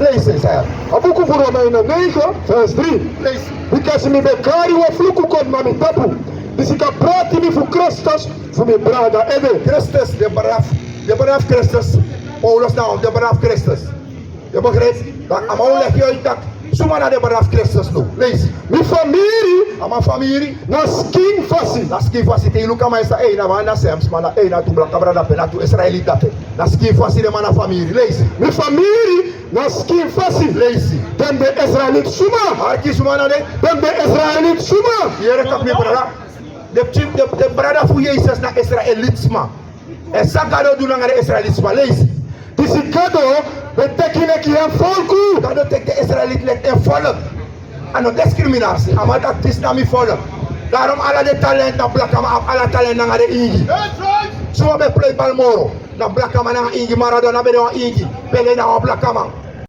Lees eens, hè. Abuku voor Romeinen 9, vers 3. Lees. Because me bekari wa fluku kon mami tapu. Dus ik heb praat niet voor Christus, voor mijn brada Ede. Christus, de beraf Christus. Paulus nou, de beraf Christus. Je begrijpt? Dat allemaal leg je uit dat. Zomaar naar de beraf Christus nu. Lees. Mijn familie, Aan mijn familie. na skin fasi. Na skin fasi te iluka maar isa na wanda sems maar na tu blaka brada pe na tu Israelita date. Na skin fasi de mana familie. Lees. Mijn familie, na skin fasi. Lees. Dan de Israëliet suma. Arki suma na de. Dan de Israëliet suma. Hier kap me brada. De brada voor Jezus na Israelitsma. En sagado doen naar de Israelitsma. Lees. Dus ik kado, betekenen ik je volku. Dat tek de Israëliet let en volk. En no discriminatie. Maar dat is na mi volk. Daarom alle de talent na blaka maar alle talent naar de ingi. Zo be play balmoro. Na blaka maar na ingi Maradona be de ingi. Pele na blaka maar.